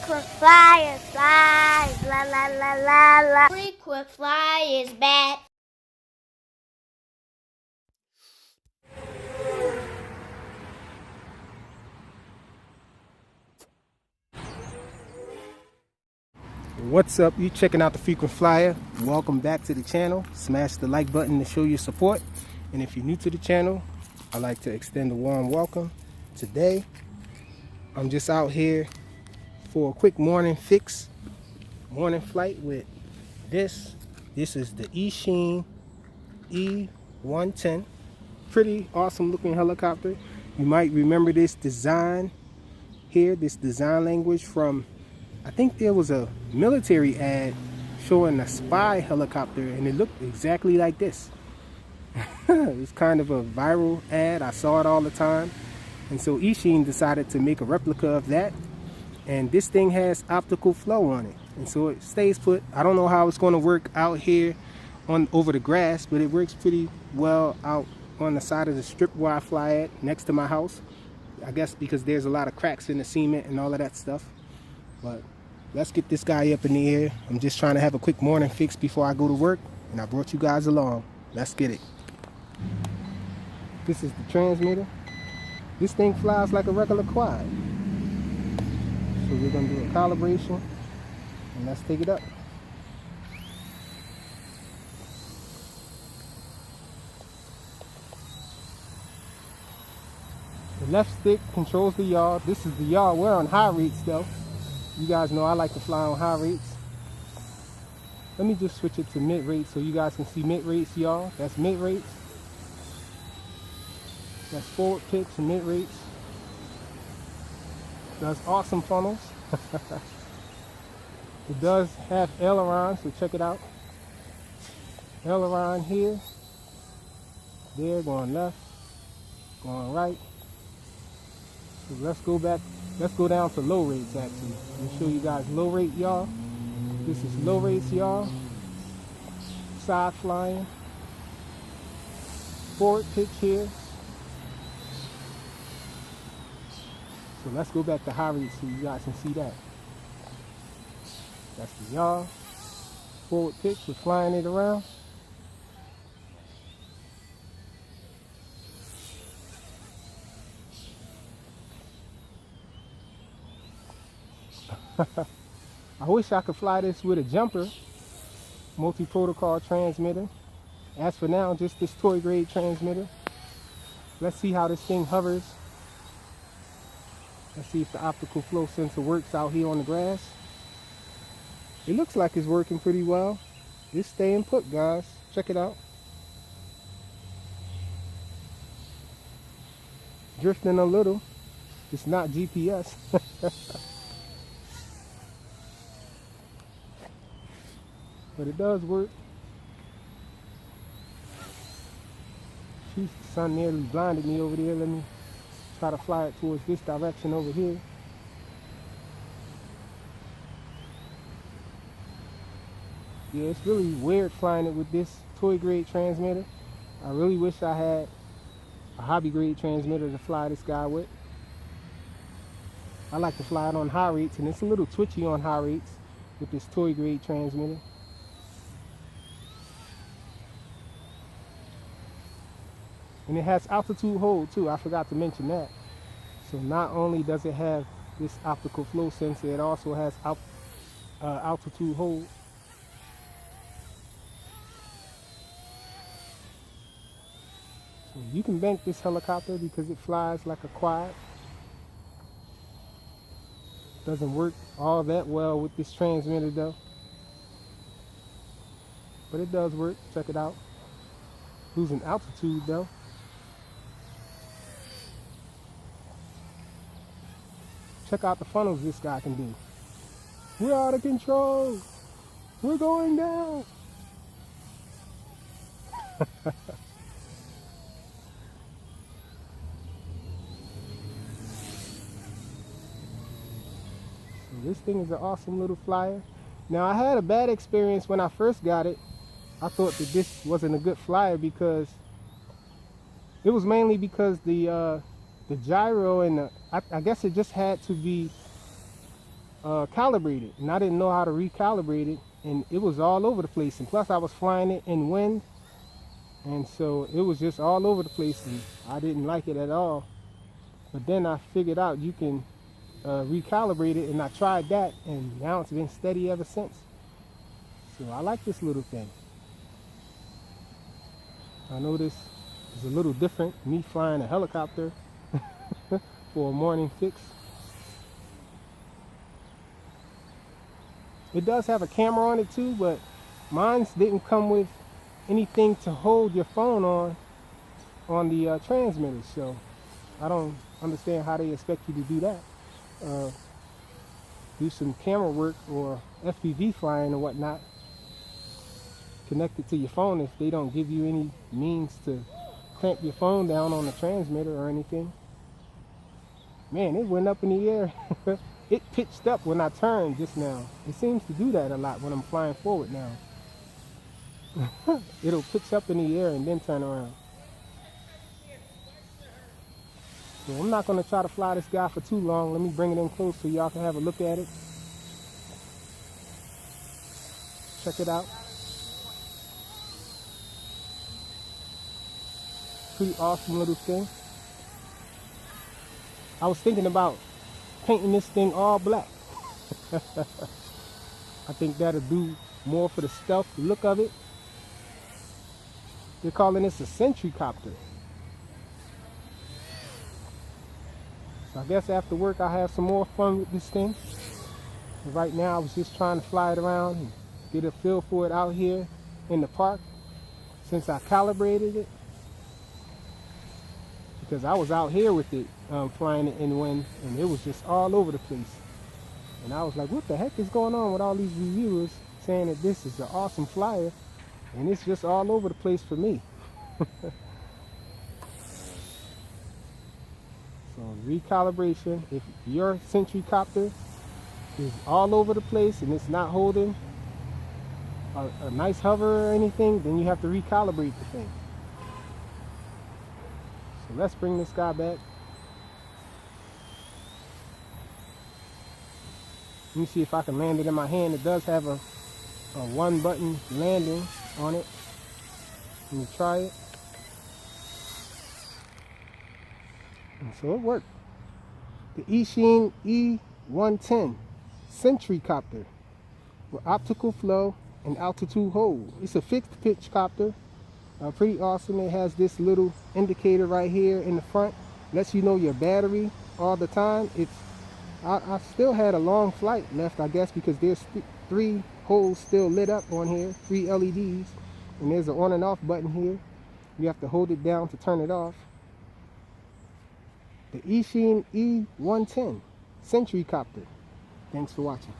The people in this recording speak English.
Frequent flyer flies, la la la la la. Frequent flyer is back. What's up? You checking out the Frequent Flyer. Welcome back to the channel. Smash the like button to show your support. And if you're new to the channel, I'd like to extend a warm welcome. Today, I'm just out here for a quick morning fix, morning flight with this. This is the Eachine E110. Pretty awesome looking helicopter. You might remember this design here, this design language from, I think there was a military ad showing a spy helicopter and it looked exactly like this. It's kind of a viral ad. I saw it all the time. And so Eachine decided to make a replica of that. And this thing has optical flow on it. And so it stays put. I don't know how it's going to work out here over the grass, but it works pretty well out on the side of the strip where I fly at next to my house. I guess because there's a lot of cracks in the cement and all of that stuff. But let's get this guy up in the air. I'm just trying to have a quick morning fix before I go to work, and I brought you guys along. Let's get it. This is the transmitter. This thing flies like a regular quad. So we're going to do a calibration, and let's take it up. The left stick controls the yaw. This is the yaw. We're on high rates though. You guys know I like to fly on high rates. Let me just switch it to mid rates so you guys can see mid rates, y'all. That's mid rates. That's forward pitch and mid rates. Does awesome funnels. It does have aileron, so check it out. Aileron here. There, going left, going right. So let's go back. Let's go down to low rates actually. Let me show you guys low rate, y'all. This is low rates, y'all. Side flying. Forward pitch here. So let's go back to high rates so you guys can see that. That's the yaw. Forward pitch, we're flying it around. I wish I could fly this with a jumper, multi-protocol transmitter. As for now, just this toy grade transmitter. Let's see how this thing hovers. Let's see if the optical flow sensor works out here on the grass. It looks like it's working pretty well. It's staying put, guys. Check it out. Drifting a little. It's not GPS. But it does work. Jeez, the sun nearly blinded me over there. Let me try to fly it towards this direction over here. Yeah, it's really weird flying it with this toy grade transmitter. I really wish I had a hobby grade transmitter to fly this guy with. I like to fly it on high rates, and it's a little twitchy on high rates with this toy grade transmitter. And it has altitude hold too. I forgot to mention that. So not only does it have this optical flow sensor, it also has altitude hold. So you can bank this helicopter because it flies like a quad. Doesn't work all that well with this transmitter though. But it does work. Check it out. Losing altitude though. Check out the funnels this guy can do. We're out of control. We're going down. This thing is an awesome little flyer. Now I had a bad experience when I first got it. I thought that this wasn't a good flyer because it was mainly because the gyro and I guess it just had to be calibrate it, and I didn't know how to recalibrate it, and it was all over the place. And plus I was flying it in wind, and so it was just all over the place, and I didn't like it at all. But then I figured out you can recalibrate it, and I tried that, and now it's been steady ever since. So I like this little thing. I know this is a little different, me flying a helicopter for a morning fix. It does have a camera on it too, but mine didn't come with anything to hold your phone on the transmitter, so I don't understand how they expect you to do that. Do some camera work or FPV flying or whatnot, connect it to your phone if they don't give you any means to clamp your phone down on the transmitter or anything. Man, it went up in the air. It pitched up when I turned just now. It seems to do that a lot when I'm flying forward now. It'll pitch up in the air and then turn around. So I'm not going to try to fly this guy for too long. Let me bring it in close so y'all can have a look at it. Check it out. Pretty awesome little thing. I was thinking about painting this thing all black. I think that'll do more for the stealth look of it. They're calling this a Sentry Copter. So I guess after work I'll have some more fun with this thing. But right now I was just trying to fly it around and get a feel for it out here in the park since I calibrated it. Because I was out here with it, flying it in wind, and it was just all over the place. And I was like, what the heck is going on with all these reviewers saying that this is an awesome flyer, and it's just all over the place for me. So recalibration, if your Sentry Copter is all over the place and it's not holding a nice hover or anything, then you have to recalibrate the thing. So let's bring this guy back. Let me see if I can land it in my hand. It does have a one button landing on it. Let me try it. And so it worked. The Eachine E110 Sentry Copter with optical flow and altitude hold. It's a fixed pitch copter. Pretty awesome. It has this little indicator right here in the front. Lets you know your battery all the time. I still had a long flight left, I guess, because there's 3 holes still lit up on here, 3 LEDs, and there's an on and off button here. You have to hold it down to turn it off. The Eachine E110 Sentry Copter. Thanks for watching.